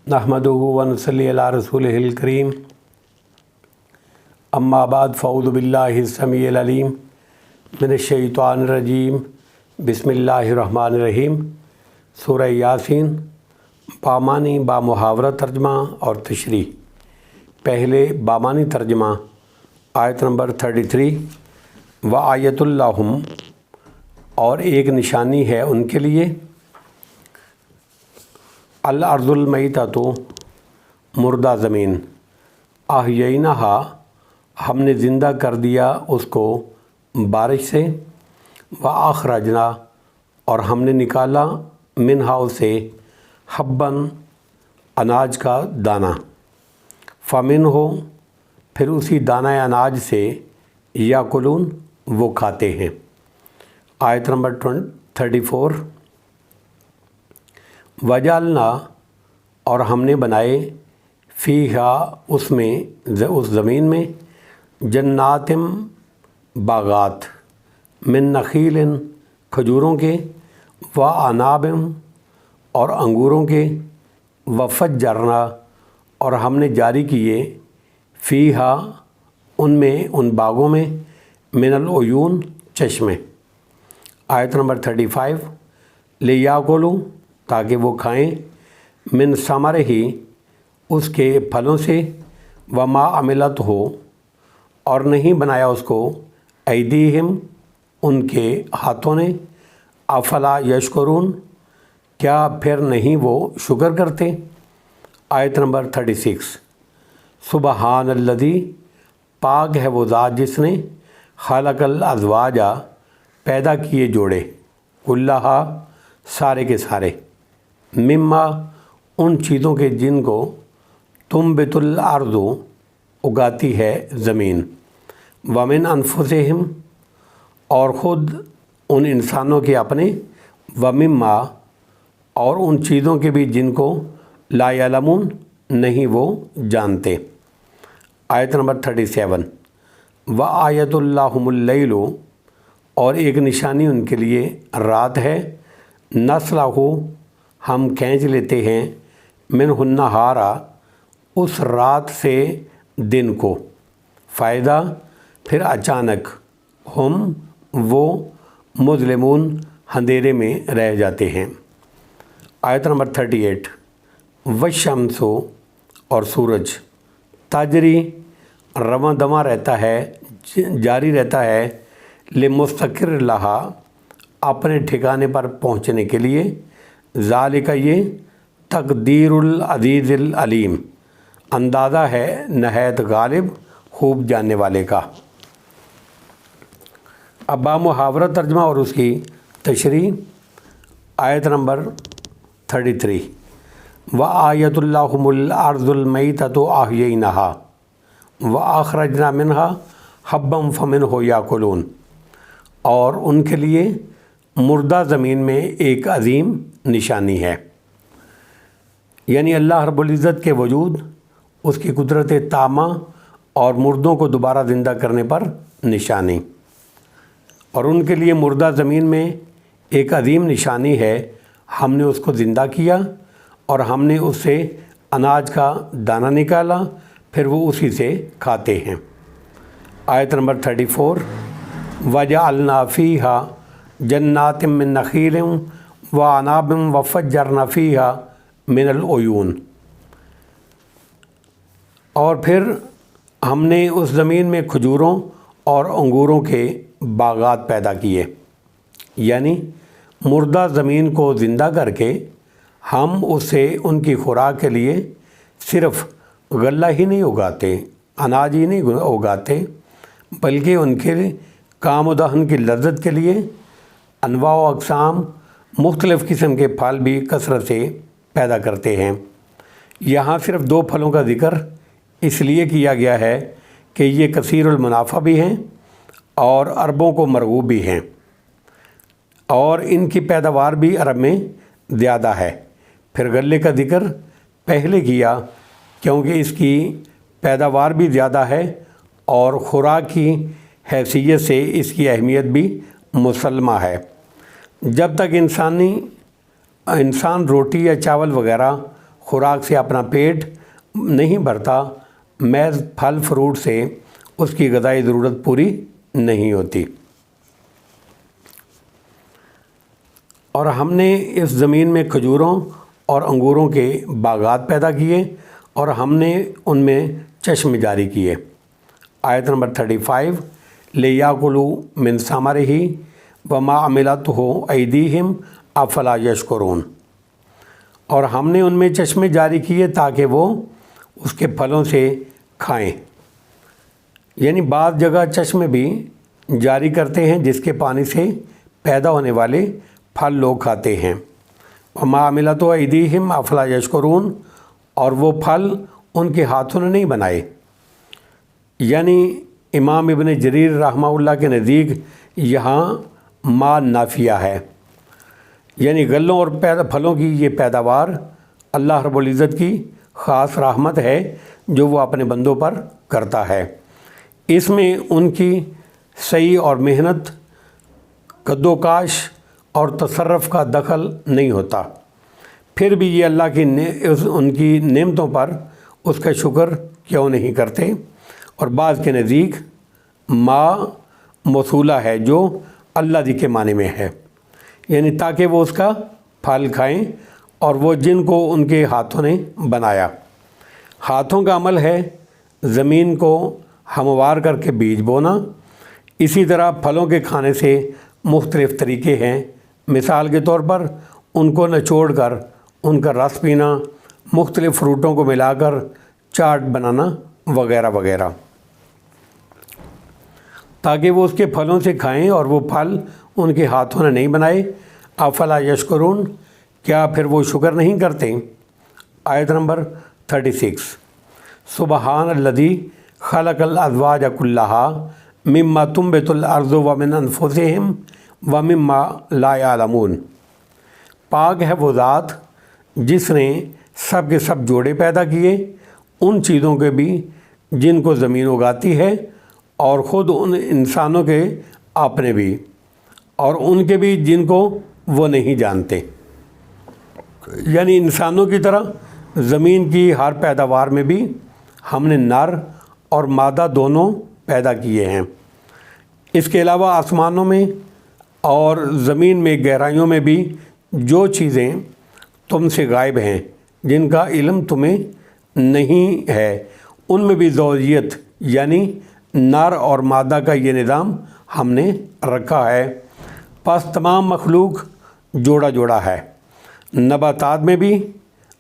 नहमदुहु व नसल्ली अला रसूलिहिल करीम। अम्मा बाद फ़अऊज़ु बिल्लाहि समीइल अलीम मिनश्शैतानिर रजीम। बिस्मिल्लाहिर रहमानिर रहीम। सूरह यासीन बामानी बामुहावरा तर्जमा और तशरीह। पहले बामानी तर्जमा आयत नंबर 33। व आयतुल लहुम, और एक निशानी है उनके लिए, अल अर्ज़ुल मैततु, मुर्दा ज़मीन, अहयैनाहा, हमने ज़िंदा कर दिया उसको बारिश से, व अखरजना, और हमने निकाला मिनहा उसे, हब्बन, अनाज का दाना, फ़मिन हो, फिर उसी दाना अनाज से याकुलून, वो खाते हैं। आयत नंबर 34। वजालना, और हमने बनाए, फ़ीहा, उसमें, उस ज़मीन में, जन्नातिम, बागात, मिन नखीलिन, खजूरों के, व अनाबिम, और अंगूरों के, व फज्जरना, और हमने जारी किए, फ़ीहा, उनमें, उन बागों में, मिनल उयून, चश्मे। आयत नंबर 35। लियाकुलू, ताकि वो खाएं, मिन समर ही, उसके फलों से, व मा अमिलत हो, और नहीं बनाया उसको, ऐदीहिम, उनके हाथों ने, अफला यशकुरून, क्या फिर नहीं वो शुक्र करते। आयत नंबर 36। सुबहानल्लज़ी, पाक है वो ज़ात जिसने, खलक़ल अज़वाजा, पैदा किए जोड़े, कुल्लहा, सारे के सारे, मिम्मा, उन चीज़ों के जिनको, तुम्बितुल अर्ज़ु, उगाती है ज़मीन, वमिन अनफुसिहिम, और ख़ुद उन इंसानों के अपने, वमिम्मा, और उन चीज़ों के भी जिनको, ला यअलमून, नहीं वो जानते। आयत नंबर 37। व आयतुल्लाहुमुल लैलु, और एक निशानी उनके लिए रात है, नस्लहु, हम खींच लेते हैं, मिनहुन्नहारा, उस रात से दिन को, फ़ायदा, फिर अचानक, हम, वो, मुज़लिमून, अंधेरे में रह जाते हैं। आयत नंबर 38। वशम्सु, और सूरज, तजरी, रवां दवा रहता है, जारी रहता है, लिमुस्तक़िर लहा, अपने ठिकाने पर पहुँचने के लिए, ज़ालिका, ये, तक़दीरुल अज़ीज़िल अलीम, अंदाज़ा है नहायत गालिब, खूब जानने वाले का। अब बामुहावरा तर्जमा और उसकी तशरीह। आयत नंबर 33। व आयतुल्लाहुमुल अर्ज़ुल मैततु अहयैनाहा, व अखरजना मिनहा हब्बम फ़मिनहु याकुलून, और उनके लिए मुर्दा ज़मीन में एक अज़ीम निशानी है, यानी अल्लाह रब्बुल इज़्ज़त के वजूद, उसकी कुदरत तामा, और मुर्दों को दोबारा ज़िंदा करने पर निशानी। और उनके लिए मुर्दा ज़मीन में एक अज़ीम निशानी है, हमने उसको ज़िंदा किया, और हमने उससे अनाज का दाना निकाला, फिर वो उसी से खाते हैं। आयत नंबर 34। वजअलना फ़ीहा जन्नातिम मिन नखीलिन व अनाबिन व फज्जरना फ़ीहा मिनल उयून, और फिर हमने उस ज़मीन में खजूरों और अंगूरों के बागात पैदा किए, यानी मुर्दा ज़मीन को ज़िंदा करके हम उससे उनकी खुराक के लिए सिर्फ़ गल्ला ही नहीं उगाते, अनाज ही नहीं उगाते, बल्कि उनके काम व दहन की लज्जत के लिए अनवा व अक़साम, मुख्तलिफ़ किस्म के फल भी कसरत से पैदा करते हैं। यहाँ सिर्फ़ 2 फलों का ज़िक्र इसलिए किया गया है कि ये कसीरुल मुनाफ़ा भी हैं और अरबों को मरगूब भी हैं, और इनकी पैदावार भी अरब में ज़्यादा है। फिर गल्ले का ज़िक्र पहले किया क्योंकि इसकी पैदावार भी ज़्यादा है और ख़ुराक की हैसियत से इसकी अहमियत भी मुसल्लमा है। जब तक इंसान रोटी या चावल वगैरह خوراک سے اپنا پیٹ نہیں بھرتا، محض پھل فروٹ سے اس کی غذائی ضرورت پوری نہیں ہوتی۔ اور ہم نے اس زمین میں کھجوروں اور انگوروں کے باغات پیدا کیے اور ہم نے ان میں چشم جاری کیے۔ آیت نمبر 35 لِیَأْکُلُوا مِن ثَمَرِهِ وَمَا عَمِلَتْهُ أَیْدِیہِمْ أَفَلَا یشکرون۔ اور ہم نے ان میں چشمے جاری کیے تاکہ وہ اس کے پھلوں سے کھائیں۔ یعنی بعض جگہ چشمے بھی جاری کرتے ہیں جس کے پانی سے پیدا ہونے والے پھل لوگ کھاتے ہیں۔ وَمَا عَمِلَتْهُ أَیْدِیہِمْ أَفَلَا یشکرون، اور وہ پھل ان کے ہاتھوں نے نہیں بنائے۔ یعنی امام ابن جریر رحمہ اللہ کے نزدیک یہاں ما نافیہ ہے، یعنی غلوں اور پھلوں کی یہ پیداوار اللہ رب العزت کی خاص رحمت ہے جو وہ اپنے بندوں پر کرتا ہے۔ اس میں ان کی صحیح اور محنت، کد و کاش اور تصرف کا دخل نہیں ہوتا، پھر بھی یہ اللہ کی ان کی نعمتوں پر اس کا شکر کیوں نہیں کرتے۔ اور بعض کے نزدیک ما موصولہ ہے جو اللہ کے معنی میں ہے، یعنی تاکہ وہ اس کا پھل کھائیں، اور وہ جن کو ان کے ہاتھوں نے بنایا۔ ہاتھوں کا عمل ہے زمین کو ہموار کر کے بیج بونا۔ اسی طرح پھلوں کے کھانے سے مختلف طریقے ہیں، مثال کے طور پر ان کو نچوڑ کر ان کا رس پینا، مختلف فروٹوں کو ملا کر چاٹ بنانا وغیرہ وغیرہ، تاکہ وہ اس کے پھلوں سے کھائیں، اور وہ پھل ان کے ہاتھوں نے نہیں بنائے۔ افلا یشکرون، کیا پھر وہ شکر نہیں کرتے؟ آیت نمبر 36 سبحان الذی خلق الازواج کلھا مما تنبت الارض ومن انفسہم ومما لا یعلمون۔ پاک ہے وہ ذات جس نے سب کے سب جوڑے پیدا کیے، ان چیزوں کے بھی جن کو زمین اگاتی ہے، اور خود ان انسانوں کے اپنے بھی، اور ان کے بھی جن کو وہ نہیں جانتے۔ یعنی انسانوں کی طرح زمین کی ہر پیداوار میں بھی ہم نے نر اور مادہ دونوں پیدا کیے ہیں۔ اس کے علاوہ آسمانوں میں اور زمین میں گہرائیوں میں بھی جو چیزیں تم سے غائب ہیں، جن کا علم تمہیں نہیں ہے، ان میں بھی زوجیت یعنی نر اور مادہ کا یہ نظام ہم نے رکھا ہے۔ پس تمام مخلوق جوڑا جوڑا ہے۔ نباتات میں بھی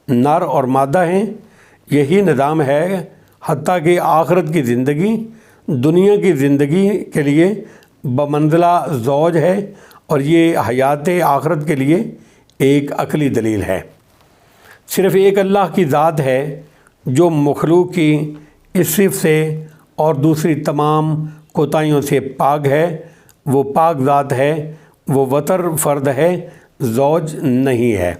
نر اور مادہ ہیں، یہی نظام ہے، حتیٰ کہ آخرت کی زندگی دنیا کی زندگی کے لیے بمنزلہ زوج ہے، اور یہ حیات آخرت کے لیے ایک عقلی دلیل ہے۔ صرف ایک اللہ کی ذات ہے جو مخلوق کی اس صف سے اور دوسری تمام کوتاہیوں سے پاک ہے۔ وہ پاک ذات ہے، وہ وتر فرد ہے، زوج نہیں ہے۔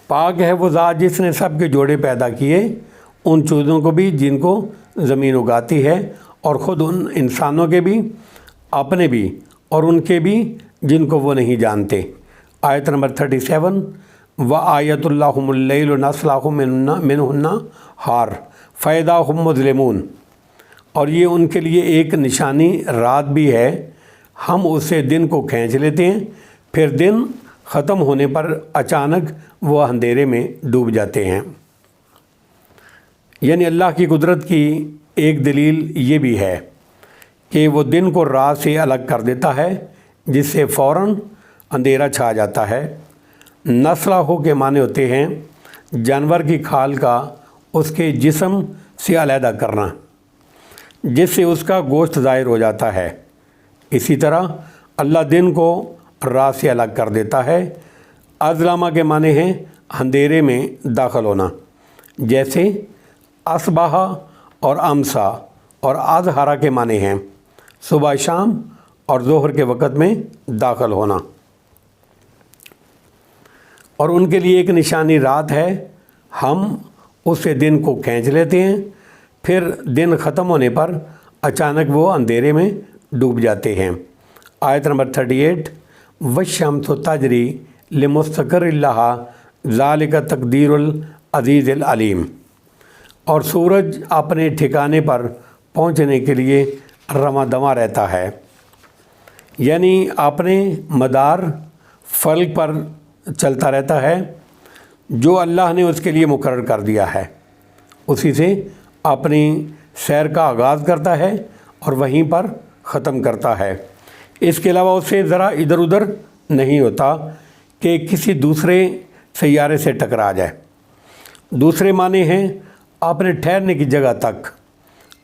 پاک ہے وہ ذات جس نے سب کے جوڑے پیدا کیے، ان چیزوں کو بھی جن کو زمین اگاتی ہے، اور خود ان انسانوں کے بھی، اپنے بھی، اور ان کے بھی جن کو وہ نہیں جانتے۔ آیت نمبر 37 وَآیَةُ اللَّهُمُ اللَّیلُ نَسْلَخُ مِنْهُ النَّہَارَ فَإِذَا هُمْ مُظْلِمُونَ۔ اور یہ ان کے لیے ایک نشانی رات بھی ہے، ہم اس سے دن کو کھینچ لیتے ہیں، پھر دن ختم ہونے پر اچانک وہ اندھیرے میں ڈوب جاتے ہیں۔ یعنی اللہ کی قدرت کی ایک دلیل یہ بھی ہے کہ وہ دن کو رات سے الگ کر دیتا ہے، جس سے فوراً اندھیرا چھا جاتا ہے۔ نسلہ کے معنی ہوتے ہیں جانور کی کھال کا اس کے جسم سے علیحدہ کرنا، جس سے اس کا گوشت ظاہر ہو جاتا ہے۔ اسی طرح اللہ دن کو رات سے الگ کر دیتا ہے۔ ازلمہ کے معنی ہیں اندھیرے میں داخل ہونا، جیسے اصبح اور امسا، اور اظہرا کے معنی ہیں صبح شام اور ظہر کے وقت میں داخل ہونا۔ اور ان کے لیے ایک نشانی رات ہے، ہم اس سے دن کو کھینچ لیتے ہیں، پھر دن ختم ہونے پر اچانک وہ اندھیرے میں ڈوب جاتے ہیں۔ آیت نمبر 38 वश्शम्स तजरी लिमुस्तक़र्रिन लहा ज़ालिका तक़दीरुल अज़ीज़िल अलीम। और सूरज अपने ठिकाने पर पहुंचने के लिए रवां दवां रहता है, यानी अपने मदार फल्क पर चलता रहता है जो अल्लाह ने उसके लिए मुकर्रर कर दिया है। उसी से अपनी सैर का आगाज़ करता है और वहीं पर ख़त्म करता है। इसके अलावा उससे ज़रा इधर उधर नहीं होता कि किसी दूसरे सैयारे से टकरा जाए। दूसरे माने हैं अपने ठहरने की जगह तक,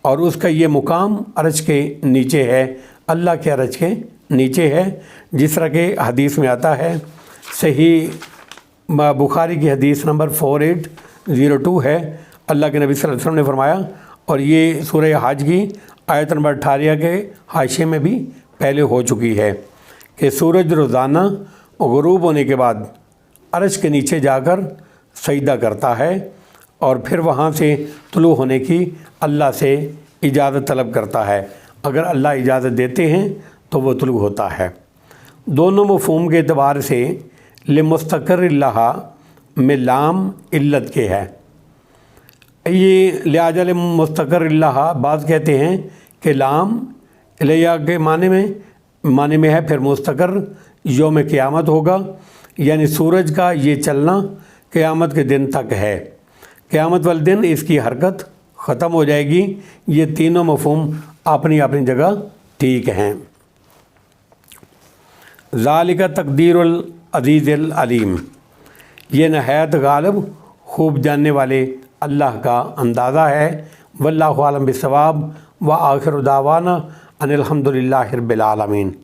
और उसका ये मुकाम अर्श के नीचे है, अल्लाह के अर्श के नीचे है। जिस तरह के हदीस में आता है, सही बुखारी की हदीस नंबर 4802 है, अल्लाह के नबी सल्लल्लाहु अलैहि वसल्लम ने फरमाया, और ये सूरह हज की आयत नंबर 18 के हाशिए में भी पहले हो चुकी है कि सूरज रोज़ाना गुरूब होने के बाद अर्श के नीचे जाकर सजदा करता है और फिर वहाँ से तुलू होने की अल्लाह से इजाज़त तलब करता है। अगर अल्लाह इजाज़त देते हैं तो वो तुलू होता है। दोनों मफ़हूम के एतबार से लिमुस्तक़र्रिन लहा में लाम इल्लत के है। ये लिहाजा लिमुस्तक़र्रिन लहा बाज़ कहते हैं कि लाम इलैया के माने में है, फिर मुस्तक़र यौम क़यामत होगा, यानी सूरज का ये चलना क़यामत के दिन तक है। क़यामत वाले दिन इसकी हरकत ख़त्म हो जाएगी। ये तीनों मफ़हूम अपनी अपनी जगह ठीक हैं। ज़ालिका तक़दीरुल अज़ीज़िल अलीम, ये नहायत गालिब खूब जानने वाले अल्लाह का अंदाज़ा है। वल्लाहु आलम बिस्सवाब व आखिरु दावाना अनिल हम्दुलिल्लाहि रब्बिल आलमीन।